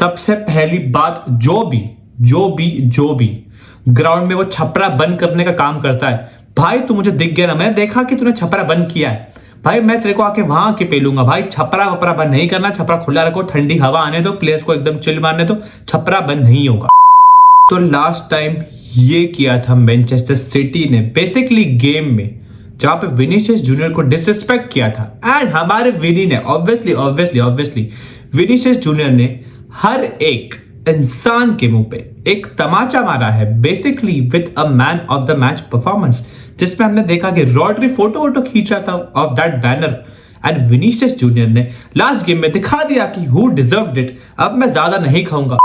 सबसे पहली बात, जो भी ग्राउंड में वो छपरा बंद करने का काम करता है, भाई तू मुझे दिख गया ना, मैंने देखा कि तूने छपरा बंद किया है, भाई मैं तेरे को आके वहां आके पेलूंगा। भाई छपरा वपरा बंद नहीं करना, छपरा खुला रखो, ठंडी हवा आने दो, प्लेयर्स को एकदम चिल मारने दो, छपरा बंद नहीं होगा। तो लास्ट टाइम ये किया था मैनचेस्टर सिटी ने बेसिकली गेम में, जहां पे विनीसियस जूनियर को डिसरिस्पेक्ट किया था। एंड हमारे विनी ने ऑब्वियसली विनीसियस जूनियर ने हर एक इंसान के मुंह पे एक तमाचा मारा है, basically with a man of the match performance, जिसमें हमने देखा कि रॉड्री फोटो खींच रहा था of that banner, and Vinicius junior ने लास्ट गेम में दिखा दिया कि हु डिजर्व्ड इट। अब मैं ज्यादा नहीं खाऊंगा।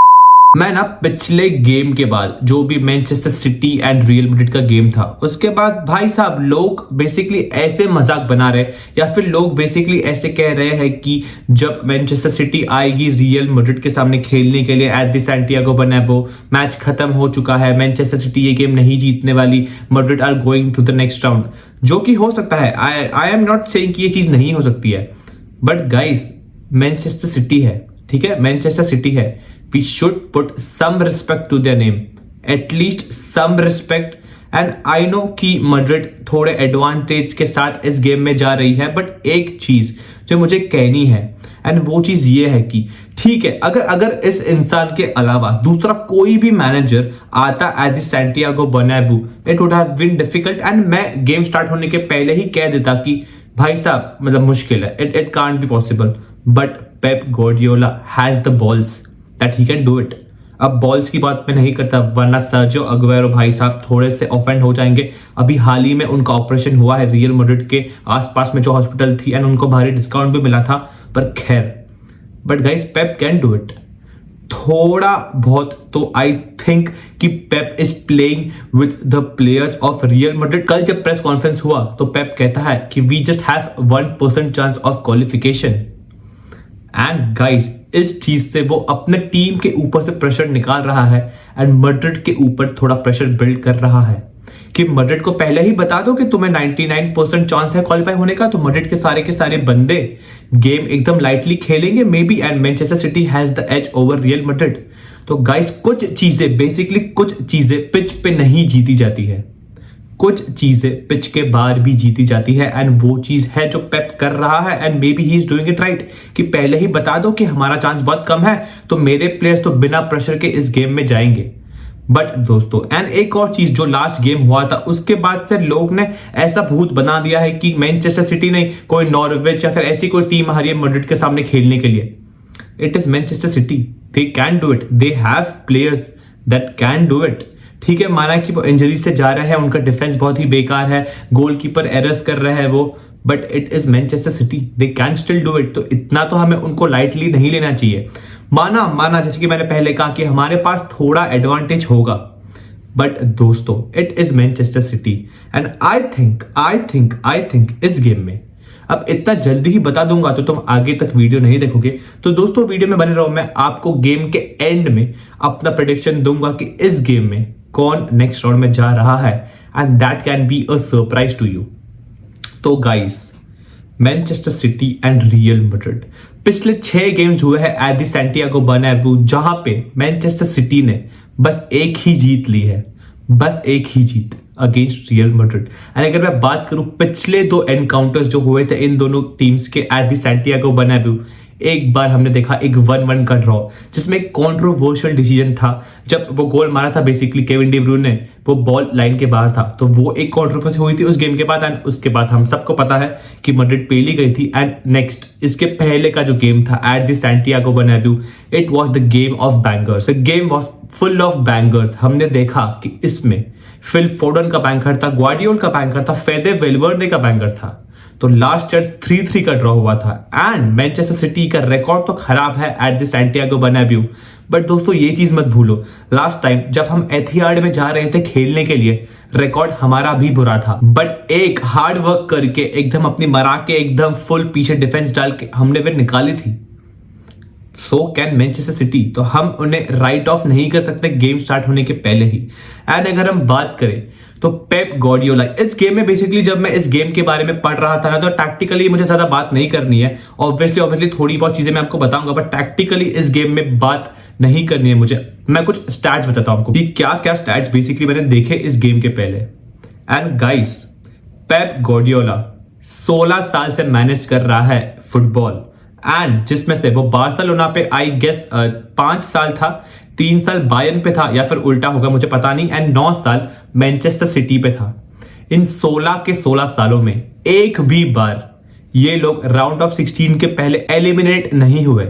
मैं ना पिछले गेम के बाद जो भी Manchester City and Real Madrid का गेम था, उसके बाद भाई साहब लोग बेसिकली ऐसे मजाक बना रहे, या फिर लोग बेसिकली ऐसे कह रहे हैं कि जब मैनचेस्टर सिटी आएगी रियल मैड्रिड के सामने खेलने के लिए eight the Santiago Bernabeu, match खत्म हो चुका है, मैनचेस्टर सिटी ये गेम नहीं जीतने वाली, Madrid are going to the next round. जो कि हो सकता है, आई एम नॉट सेइंग कि ये चीज नहीं हो सकती है, बट गाइस मैनचेस्टर सिटी है, ठीक है, मैनचेस्टर सिटी है, we should put some respect to their name, at least some respect। and I know कि मैड्रिड थोड़े एडवांटेज के साथ इस गेम में जा रही है, बट एक चीज जो मुझे कहनी है, एंड वो चीज ये है कि ठीक है, अगर इस इंसान के अलावा दूसरा कोई भी मैनेजर आता at the Santiago Bernabeu, it would have been difficult, and मैं गेम स्टार्ट होने के पहले ही कह देता कि भाई साहब मतलब मुश्किल है, it can't be possible. But Pep Guardiola has the balls that he can do it. अब बॉल्स की बात मैं नहीं करता, वरना सर्जियो अग्वेरो भाई साहब थोड़े से ऑफेंड हो जाएंगे। अभी हाल ही में उनका ऑपरेशन हुआ है रियल मैड्रिड के आसपास में जो हॉस्पिटल थी, एंड उनको भारी डिस्काउंट भी मिला था, पर खैर, but guys Pep can do it थोड़ा बहुत। तो आई थिंक कि Pep is playing with the players of Real Madrid. कल जब प्रेस कॉन्फ्रेंस हुआ तो पेप कहता है कि we just have 1% chance of qualification. And guys इस चीज से वो अपने टीम के ऊपर से प्रेशर निकाल रहा है, एंड मैड्रिड के ऊपर थोड़ा प्रेशर बिल्ड कर रहा है कि मैड्रिड को पहले ही बता दो कि तुम्हें 99% चांस है क्वालिफाई होने का, तो मैड्रिड के सारे बंदे गेम एकदम लाइटली खेलेंगे maybe, and Manchester City has the edge over Real Madrid. तो गाइस कुछ चीजें पिच पे नहीं जीती जाती है, कुछ चीजें पिच के बाहर भी जीती जाती है, एंड वो चीज है जो पेप कर रहा है, and may be he is doing it right कि पहले ही बता दो कि हमारा चांस बहुत कम है, तो मेरे प्लेयर्स तो बिना प्रेशर के इस गेम में जाएंगे। बट दोस्तों, एंड एक और चीज जो लास्ट गेम हुआ था, उसके बाद से लोग ने ऐसा भूत बना दिया है कि मैनचेस्टर सिटी नहीं, कोई नॉर्विच या फिर ऐसी कोई टीम आ रही है मैड्रिड के सामने खेलने के लिए। It is Manchester city, they can do it, they have players that can do it. ठीक है, माना कि वो इंजरी से जा रहे हैं, उनका डिफेंस बहुत ही बेकार है, गोलकीपर एरर्स कर रहे हैं वो, but it is Manchester city, they can still do it. तो इतना तो हमें उनको लाइटली नहीं लेना चाहिए। माना जैसे कि मैंने पहले कहा कि हमारे पास थोड़ा एडवांटेज होगा, बट दोस्तों it is Manchester City, and I think इस गेम में अब इतना जल्दी ही बता दूंगा तो तुम आगे तक वीडियो नहीं देखोगे। तो दोस्तों वीडियो में बने रहो, मैं आपको गेम के एंड में अपना प्रेडिक्शन दूंगा कि इस गेम में कौन नेक्स्ट राउंड में जा रहा है, and that can be a surprise to you. तो guys Manchester City and Real Madrid पिछले 6 गेम्स हुए हैं एट द सैंटियागो बर्नाब्यू, जहां पे मैनचेस्टर सिटी ने बस एक ही जीत ली है, बस एक ही जीत अगेंस्ट रियल मैड्रिड। एंड अगर मैं बात करूं पिछले 2 एनकाउंटर्स जो हुए थे इन दोनों टीम्स के एट द सैंटियागो बर्नाब्यू, एक बार हमने देखा एक 1-1 का ड्रॉ, जिसमें एक कॉन्ट्रोवर्शियल डिसीजन था जब वो गोल मारा था बेसिकली केविन डी ब्रूयने ने, वो बॉल लाइन के बाहर था, तो वो एक कॉन्ट्रोवर्सी हुई थी उस गेम के बाद। एंड उसके बाद हम सबको पता है कि मैड्रिड पेली गई थी। एंड नेक्स्ट इसके पहले का जो गेम था eight the Santiago Bernabeu, it was the game of bangers, the game was full of bangers. हमने देखा कि इसमें फिल फोडन का बैंकर था, ग्वार्डियोल का बैंकर था, फेदे वेलवर्डे का बैंकर था। तो लास्ट ईयर 3-3 का ड्रॉ हुआ था, एंड मैनचेस्टर सिटी का रिकॉर्ड तो खराब है eight the Santiago Bernabeu, but दोस्तों ये चीज मत भूलो, लास्ट टाइम जब हम एथिहाड में जा रहे थे खेलने के लिए, रिकॉर्ड हमारा भी बुरा था, बट एक हार्ड वर्क करके एकदम अपनी मरा के एकदम फुल पीछे डिफेंस डाल के हमने फिर निकाली थी। सो कैन मैनचेस्टर सिटी, तो हम उन्हें राइट ऑफ नहीं कर सकते गेम स्टार्ट होने के पहले ही। एंड अगर हम बात करें तो पेप गार्डियोला, इस गेम में बेसिकली जब मैं इस गेम के बारे में पढ़ रहा था ना, तो टैक्टिकली मुझे ज्यादा बात नहीं करनी है। ऑब्वियसली थोड़ी बहुत चीजें मैं आपको बताऊंगा, बट टैक्टिकली इस गेम में बात नहीं करनी है मुझे। मैं कुछ स्टैट्स बताता हूं आपको कि क्या क्या स्टैट्स बेसिकली मैंने देखे इस गेम के पहले। एंड गाइस, पेप गार्डियोला 16 साल से मैनेज कर रहा है फुटबॉल, एंड जिसमें से वो बार्सिलोना पे आई गेस 5 साल था, 3 साल बायर्न पे था या फिर उल्टा होगा मुझे पता नहीं, एंड 9 साल मैनचेस्टर सिटी पे था। इन 16 के 16 सालों में एक भी बार ये लोग राउंड ऑफ 16 के पहले एलिमिनेट नहीं हुए।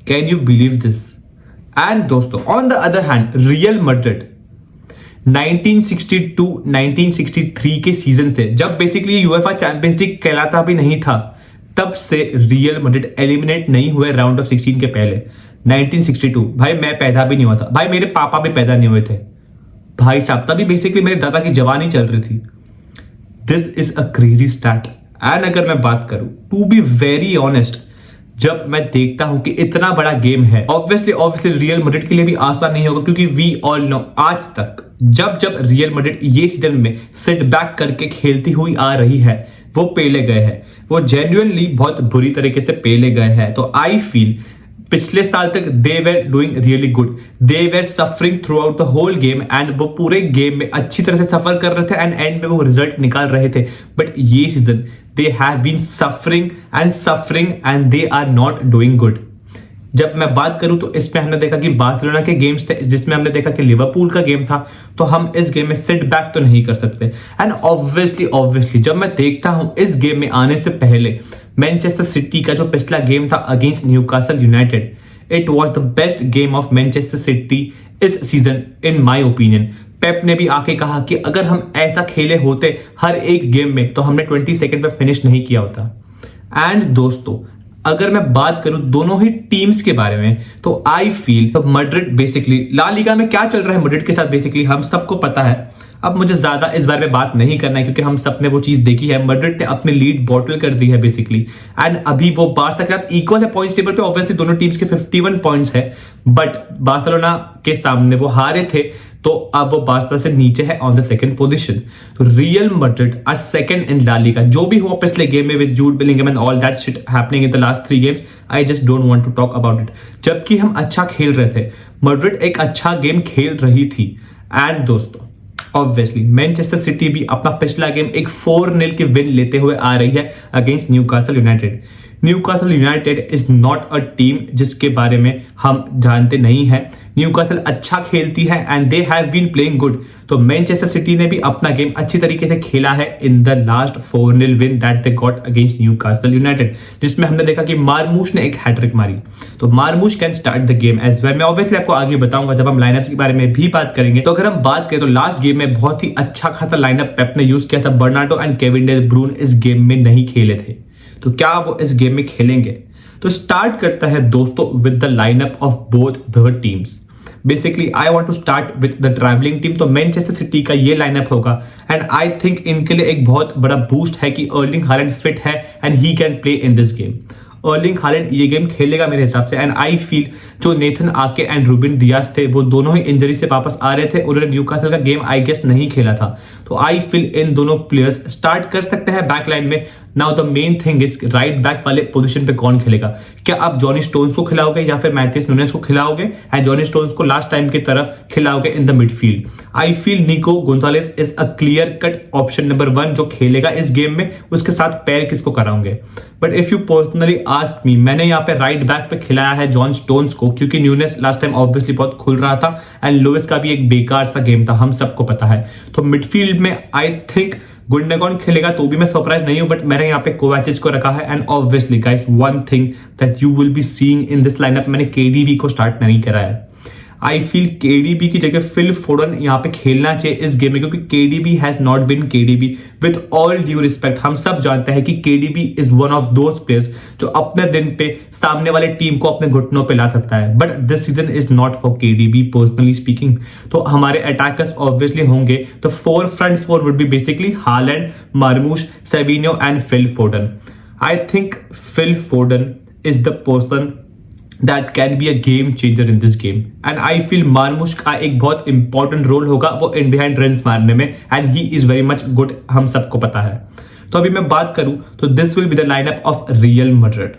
Can you believe this? And दोस्तों, on the other hand Real Madrid 1962-1963 के सीजन से, जब बेसिकली यूएफा चैंपियंस लीग कहलाता भी नहीं था, तब से रियल मैड्रिड एलिमिनेट नहीं हुए राउंड ऑफ 16 के पहले। 1962 भाई मैं पैदा भी नहीं हुआ था, भाई मेरे पापा भी पैदा नहीं हुए थे भाई साहब, तभी बेसिकली मेरे दादा की जवानी चल रही थी। This is a crazy stat. And अगर मैं बात करूं, टू बी वेरी ऑनेस्ट, जब मैं देखता हूं कि इतना बड़ा गेम है, ऑब्वियसली रियल मैड्रिड के लिए भी आसान नहीं होगा, क्योंकि वी ऑल नो आज तक जब रियल मैड्रिड ये सीजन में सिट बैक करके खेलती हुई आ रही है, वो पेले गए हैं, वो जेन्युइनली बहुत बुरी तरीके से पेले गए हैं। तो आई फील पिछले साल तक they were doing really good, they were suffering throughout the whole game, and वो पूरे गेम में अच्छी तरह से सफर कर रहे थे एंड एंड में वो रिजल्ट निकाल रहे थे। बट ये season they have been suffering and they are not doing good. जब मैं बात करूं तो इसमें हमने देखा कि बार्सिलोना के गेम्स थे, जिसमें हमने देखा कि लिवरपूल का गेम था, तो हम इस गेम में सिट बैक तो नहीं कर सकते। एंड ऑब्वियसली जब मैं देखता हूं इस गेम में आने से पहले मैनचेस्टर सिटी का जो पिछला गेम था against Newcastle United, it was the best game of Manchester City इस सीजन इन माई ओपिनियन। पेप ने भी आके कहा कि अगर हम ऐसा खेले होते हर एक गेम में, तो हमने 20 सेकंड पे फिनिश नहीं किया होता। एंड दोस्तों, अगर मैं बात करूं दोनों ही टीम्स के बारे में, तो I feel Madrid basically La Liga में क्या चल रहा है मैड्रिड के साथ बेसिकली हम सबको पता है। अब मुझे ज्यादा इस बारे में बात नहीं करना है, क्योंकि हम सबने वो चीज देखी है। मैड्रिड ने अपनी लीड बॉटल कर दी है बेसिकली, एंड अभी वो बार्सा के साथ इक्वल है पॉइंट्स टेबल पे। ऑब्वियसली दोनों टीम्स के 51 पॉइंट्स है, बट बार्सिलोना के सामने वो हारे थे, तो अब वो बार्सा से नीचे है ऑन द सेकंड पोजीशन। तो Real Madrid are second in La Liga. जो भी हुआ पिछले गेम में with Jude Bellingham and all that shit happening in the last 3 games, I just don't want to talk about it. जबकि हम अच्छा खेल रहे थे, मैड्रिड एक अच्छा गेम खेल रही थी। एंड दोस्तों, ऑब्वियसली मैनचेस्टर सिटी भी अपना पिछला गेम एक 4-0 की विन लेते हुए आ रही है against Newcastle United. Newcastle United is not a team जिसके बारे में हम जानते नहीं है। न्यूकासल अच्छा खेलती है and they have been playing good. तो मैनचेस्टर सिटी ने भी अपना गेम अच्छी तरीके से खेला है in the last 4-0 win that they got against Newcastle United, जिसमें हमने देखा कि मार्मूश ने एक हैट्रिक मारी। तो Marmoush can start the game as well. मैं ऑब्वियसली आपको आगे बताऊंगा जब हम लाइनअप्स के बारे में भी बात करेंगे। तो अगर हम बात करें तो लास्ट गेम में बहुत ही अच्छा खासा लाइनअप पेप ने यूज किया था। बर्नार्डो एंड केविन डे ब्रून इस गेम में नहीं खेले थे, तो क्या वो इस गेम में खेलेंगे? तो स्टार्ट करता है दोस्तों with the lineup of both the teams. Basically I want to start with the travelling team. तो मैनचेस्टर सिटी का ये लाइनअप होगा, एंड आई थिंक इनके लिए एक बहुत बड़ा बूस्ट है कि अर्लिंग हालैंड फिट है and he can play in this game. Erling Haaland ये गेम खेलेगा मेरे हिसाब से। एंड आई फील जो नेथन आके एंड रूबिन डियास थे, वो दोनों ही इंजरी से वापस आ रहे थे। उन्होंने न्यूकासल का गेम आई गेस नहीं खेला था, तो आई फील इन दोनों प्लेयर्स स्टार्ट कर सकते हैं बैक लाइन में। Now the main thing is right back वाले पोजीशन पे कौन खेलेगा? क्या आप जॉनी स्टोन्स को खिलाओगे या फिर मैथियस नुनेज को खिलाओगे एंड जॉनी स्टोन्स को लास्ट टाइम की तरह खिलाओगे in the midfield? I feel Nico Gonzalez is a clear cut option number 1 जो खेलेगा इस गेम में। उसके साथ पैर किसको कराओगे? But if you personally ask me, मैंने यहाँ पे राइट बैक पे खिलाया है जॉन स्टोन्स को, क्योंकि न्यूनेस लास्ट टाइम ऑब्वियसली बहुत खुल रहा था एंड लुइस का भी एक बेकार सा गेम था, हम सबको पता है। तो मिडफील्ड में आई थिंक गुंडोगन खेलेगा, तो भी मैं सरप्राइज नहीं हूं, बट मैंने यहाँ पे कोवाचिच को रखा है। And obviously guys, one thing that you will be seeing in this lineup, मैंने केडीबी को स्टार्ट नहीं करा है। आई फील केडीबी की जगह फिल फोडन यहाँ पे खेलना चाहिए इस गेम में, क्योंकि KDB has not been KDB. With all due respect, हम सब जानते हैं कि KDB is one of those players जो अपने दिन पे सामने वाले टीम को अपने घुटनों पे ला सकता है। But this season is not for KDB personally speaking. तो हमारे अटैकर्स ऑब्वियसली होंगे, तो front four would be basically Haaland, Marmoush, Savinho and Phil Foden. I think Phil Foden is the person that can be a game changer in this game and I feel Marmoush का एक बहुत important role होगा वो in behind runs मारने में and he is very much good, हम सबको पता है। तो अभी मैं बात करूं तो this will be the lineup of Real Madrid.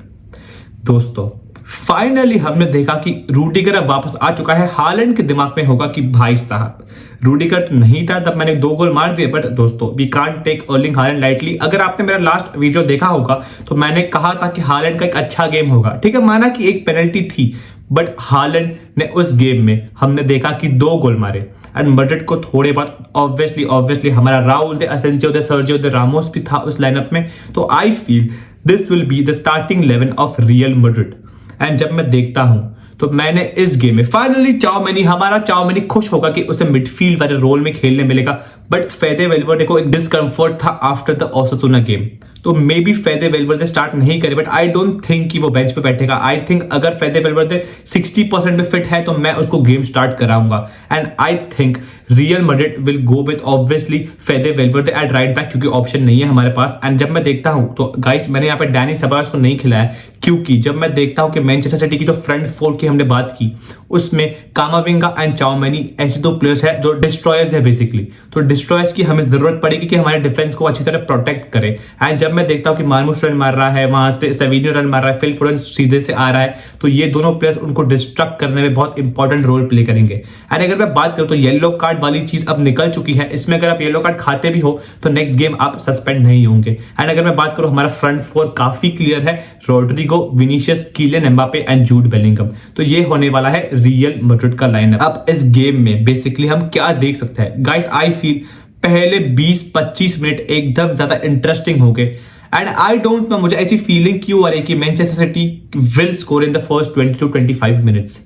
दोस्तों फाइनली हमने देखा कि रूडिगर अब वापस आ चुका है। हालैंड के दिमाग में होगा कि भाई साहब रूडिगर तो नहीं था तब मैंने 2 गोल मार दिए, बट दोस्तों we can't take Erling Haaland lightly. अगर आपने मेरा लास्ट वीडियो देखा होगा तो मैंने कहा था कि हालैंड का एक अच्छा गेम होगा, ठीक है, माना कि एक पेनल्टी थी, बट हालैंड ने उस गेम में हमने देखा कि 2 गोल मारे एंड मैड्रिड को थोड़े बहुत ऑब्वियसली हमारा राउल दे, असेंसियो दे, सर्जियो दे रामोस भी था उस लाइनअप में। तो I feel this will be the starting 11 of Real Madrid. And जब मैं देखता हूं तो मैंने इस गेम में फाइनली हमारा चाउमेनी खुश होगा कि उसे मिडफील्ड वाले रोल में खेलने मिलेगा, बट फेदे वेल्वर्डे को एक डिस्कंफर्ट था आफ्टर द ओसासुना गेम, तो मे बी फेदे वेल्वर्डे स्टार्ट नहीं करे, बट आई डोंट थिंक कि वो बेंच पे बैठेगा। आई थिंक अगर फेदे वेल्वर्डे 60% में फिट है तो मैं उसको गेम स्टार्ट कराऊंगा and I think Real Madrid will go with obviously Fede Valverde at right back, क्योंकि ऑप्शन नहीं है हमारे पास। एंड जब मैं देखता हूं तो गाइस मैंने यहाँ पे डैनी सेबायोस को नहीं खिलाया, क्योंकि जब मैं देखता हूं कि मैनचेस्टर सिटी की जो फ्रंट फोर की हमने बात की उसमें कामाविंगा एंड चाउमेनी ऐसे 2 प्लेयर्स है जो डिस्ट्रॉयर्स है बेसिकली, तो डिस्ट्रॉयर्स की हमें जरूरत पड़ेगी कि हमारे डिफेंस को अच्छी तरह प्रोटेक्ट करे। एंड जब मैं देखता हूं कि मार्मुश रन मार रहा है, वहां से सेविनियो रन मार रहा है, फिल फोडेन सीधे से आ रहा है, तो ये दोनों प्लेयर्स उनको डिस्ट्रक्ट करने में बहुत इंपॉर्टेंट रोल प्ले करेंगे। एंड अगर मैं बात करूं तो येलो कार्ड वाली चीज अब निकल चुकी है, इसमें अगर आप येलो कार्ड खाते भी हो तो नेक्स्ट गेम आप सस्पेंड नहीं होंगे। एंड अगर मैं बात करूं हमारा फ्रंट फोर काफी क्लियर है, Rodrygo, Vinicius, Kylian Mbappe and Jude Bellingham, तो ये होने वाला है रियल मैड्रिड का लाइनअप। अब इस गेम में बेसिकली हम क्या देख सकते हैं गाइस, आई फील पहले 20-25 मिनट एकदम ज्यादा इंटरेस्टिंग हो गए एंड आई डोंट नो मुझे ऐसी फीलिंग क्यों आ रही है कि Manchester city will score in the first 20 to 25 minutes.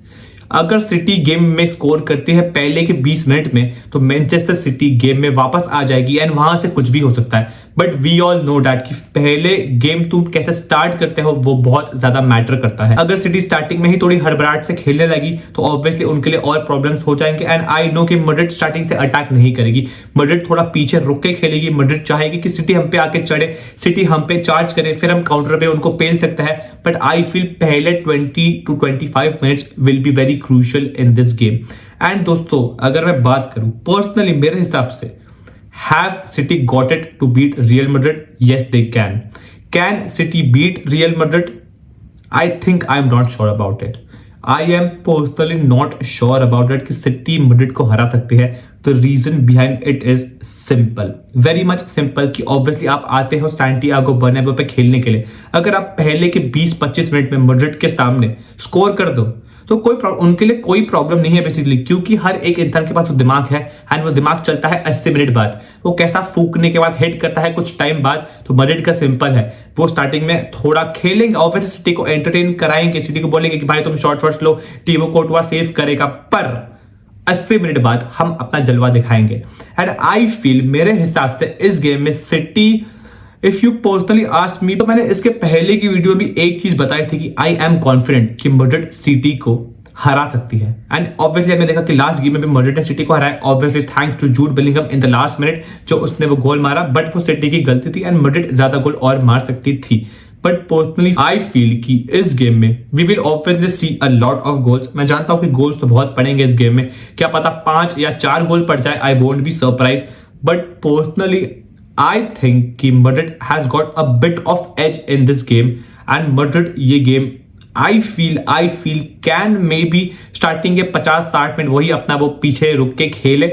अगर सिटी गेम में स्कोर करती है पहले के 20 मिनट में तो मैनचेस्टर सिटी गेम में वापस आ जाएगी एंड वहां से कुछ भी हो सकता है, but we all know that कि पहले गेम तुम कैसे स्टार्ट करते हो वो बहुत ज्यादा मैटर करता है। अगर सिटी स्टार्टिंग में ही थोड़ी हड़बड़ाहट से खेलने लगी तो ऑब्वियसली उनके लिए और प्रॉब्लम्स हो जाएंगे एंड आई नो कि मैड्रिड स्टार्टिंग से अटैक नहीं करेगी, मैड्रिड थोड़ा पीछे रुक के खेलेगी। मैड्रिड चाहेगी कि सिटी हम पे आके चढ़े, सिटी हम पे चार्ज करे, फिर हम काउंटर पे उनको पेल सकते हैं, बट आई फील पहले 20 to 25 minutes will be very crucial in this game. And दोस्तों अगर मैं बात करूं पर्सनली मेरे हिसाब से have City got it to beat Real Madrid? Yes, they can. Can City beat Real Madrid? I think I'm not sure about it. I am personally not sure about it कि City Madrid को हरा सकती है। The reason behind it is simple, very much simple कि obviously आप आते हो Santiago Bernabeu पे खेलने के लिए, अगर आप पहले के 20-25 मिनट में मैड्रिड के सामने स्कोर कर दो तो उनके लिए कोई प्रॉब्लम नहीं है बेसिकली, क्योंकि हर एक इंसान के पास वो दिमाग है एंड वो दिमाग चलता है 80 मिनट बाद, वो कैसा फूकने के बाद हिट करता है कुछ टाइम बाद। तो मैड्रिड का सिंपल है, वो स्टार्टिंग में थोड़ा खेलेंगे, ऑब्वियसली सिटी को एंटरटेन कराएंगे, सिटी को बोलेंगे कि भाई तुम शॉर्ट्स लो, टीमो कोर्टवा सेव करेगा, पर 80 मिनट बाद हम अपना जलवा दिखाएंगे। एंड आई फील मेरे हिसाब से इस गेम में city, if you personally ask me, तो मैंने इसके पहले की वीडियो में एक चीज बताई थी कि आई एम कॉन्फिडेंट कि मैड्रिड सिटी को हरा सकती है एंड ऑब्वियसली हमने देखा कि लास्ट गेम में भी मैड्रिड ने सिटी को हराया, obviously thanks to Jude Bellingham in the last minute जो उसने वो गोल मारा, बट वो सिटी की गलती थी एंड मैड्रिड ज्यादा गोल और मार सकती थी। बट पर्सनली आई फील कि इस गेम में we will obviously see a lot of goals. मैं जानता हूं कि गोल्स तो बहुत पड़ेंगे इस गेम में, क्या पता 5 या 4 गोल पड़ जाए, I won't be surprise, but personally I think कि Madrid has got a bit of edge in this game and Madrid ये game I feel can maybe starting के 50-60 मिनट वही अपना वो पीछे रुक के खेले,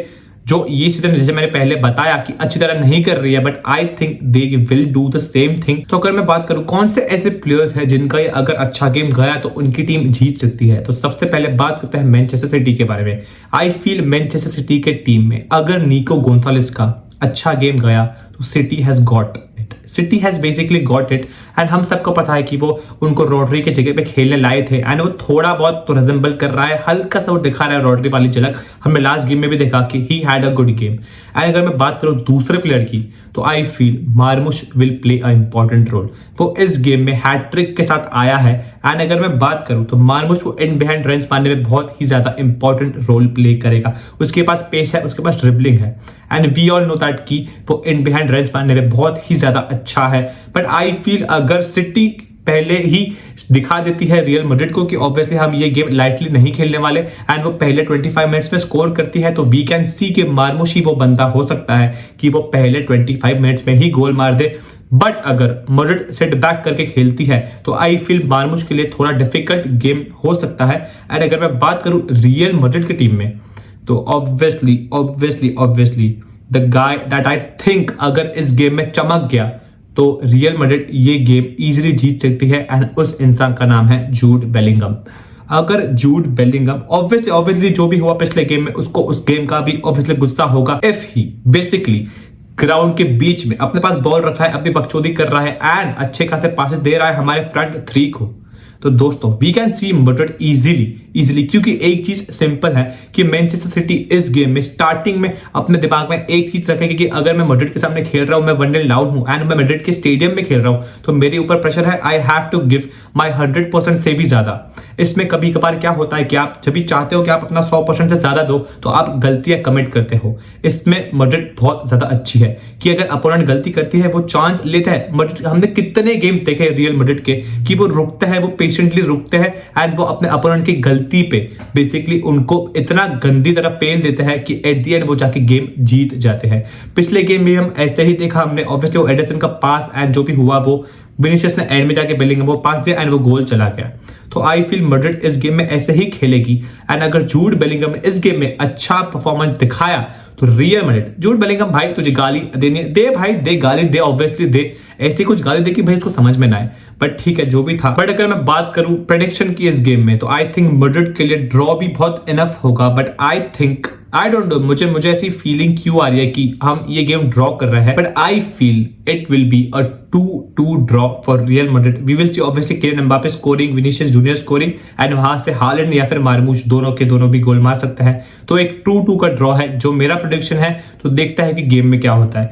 जो ये सीजन जैसे मैंने पहले बताया कि अच्छी तरह नहीं कर रही है, but I think they will do the same thing. तो अगर मैं बात करूं कौन से ऐसे प्लेयर्स हैं जिनका ये अगर अच्छा गेम गया तो उनकी टीम जीत सकती है, तो सबसे पहले बात करते हैं मैनचेस्टर सिटी के बारे में। आई फील मैनचेस्टर सिटी के टीम में अगर निको गोंथालेस का अच्छा गेम गया तो city has got it, city has basically got it and हम सबको पता है कि वो उनको रोड्री के जगह पे खेलने लाए थे एंड वो थोड़ा बहुत तो रिजेंबल कर रहा है, हल्का सा वो दिखा रहा है रोड्री वाली झलक, हमने लास्ट गेम में भी देखा कि he had a good game. And अगर मैं बात करूं दूसरे प्लेयर की तो I feel Marmoush will play a important role, वो इस गेम में हैट्रिक के साथ आया है एंड अगर मैं बात करूं तो मार्मुश को इन बिहाइंड रन्स मारने में बहुत ही ज्यादा इंपॉर्टेंट रोल प्ले करेगा, उसके पास पेस है, उसके पास ड्रिबलिंग है and we all know that कि वो इन बिहाइंड रन्स मारने में बहुत ही ज्यादा अच्छा है। बट आई फील अगर सिटी पहले ही दिखा देती है रियल मैड्रिड को कि ऑब्वियसली हम ये गेम लाइटली नहीं खेलने वाले, एंड वो पहले 25 मिनट्स में स्कोर करती है। तो वी कैन सी कि मार्मुश ही वो बंदा हो सकता है कि वो पहले 25 मिनट्स में ही गोल मार दे। बट अगर मैड्रिड सेट बैक करके खेलती है तो आई फील मार्मुश के लिए थोड़ा डिफिकल्ट गेम हो सकता है। एंड अगर मैं बात करूं रियल मैड्रिड की टीम में तो obviously the guy that I think अगर इस गेम में चमक गया तो रियल मैड्रिड ये गेम इजीली जीत सकती है, एंड उस इंसान का नाम है जूड बेलिंगम। अगर जूड बेलिंगम ऑब्वियसली जो भी हुआ पिछले गेम में उसको उस गेम का भी ऑब्वियसली गुस्सा होगा इफ ही बेसिकली ग्राउंड के बीच में अपने पास बॉल रख रहा है, अपनी बकचोदी कर रहा है एंड अच्छे खासे पासेस दे रहा है हमारे फ्रंट थ्री को। तो दोस्तों we can see Madrid easily, क्योंकि एक चीज सिंपल है कि मैनचेस्टर सिटी इस गेम में स्टार्टिंग में अपने दिमाग में एक चीज रखेगी कि अगर मैं मैड्रिड के सामने खेल रहा हूं, मैं 1-0 डाउन हूं एंड मैं मैड्रिड के स्टेडियम में खेल रहा हूं तो मेरे ऊपर प्रेशर है, I have to give my 100% से भी ज्यादा। इसमें कभी कभार क्या होता है कि आप जब भी चाहते हो कि आप अपना 100% से ज्यादा दो तो आप गलतियां कमिट करते हो। इसमें मैड्रिड बहुत ज्यादा अच्छी है कि अगर अपोनेंट गलती करती है वो चांस लेता है। मैड्रिड हमने कितने गेम्स देखे रियल मैड्रिड के कि वो रुकता है, वो पेशेंटली रुकते हैं एंड वो अपने अपोनेंट की गलती पे बेसिकली उनको इतना गंदी तरह पेल देते हैं कि एट द एंड वो जाके गेम जीत जाते हैं। पिछले गेम में हम ऐसे ही देखा हमने, ऑब्वियसली वो एडरसन का पास एंड जो भी हुआ वो विनीशियस ने एंड में जाके बेलिंगम वो पास दिया एंड वो गोल चला गया। तो आई फील मैड्रिड इस गेम में ऐसे ही खेलेगी, एंड अगर जूड बेलिंगम ने इस गेम में अच्छा परफॉर्मेंस दिखाया तो रियल मैड्रिड, जूड बेलिंगम भाई तुझे गाली देनी दे भाई, दे गाली दे, ऑब्वियसली दे, ऐसी कुछ गाली दे कि भाई इसको समझ में ना आए, बट ठीक है जो भी था। बट अगर मैं बात करूं प्रेडिक्शन की इस गेम में तो आई थिंक मैड्रिड के लिए ड्रॉ भी बहुत इनफ होगा, बट आई डोंट नो मुझे ऐसी फीलिंग क्यों आ रही है कि हम ये गेम ड्रॉ कर रहे हैं, but I feel it will be a 2-2 draw for Real Madrid. We will see obviously Kylian Mbappe scoring, Vinicius Junior scoring and वहां से हालैंड या फिर मार्मुश दोनों के दोनों भी गोल मार सकते हैं। तो एक 2-2 का ड्रॉ है जो मेरा प्रेडिक्शन है। तो देखता है कि गेम में क्या होता है।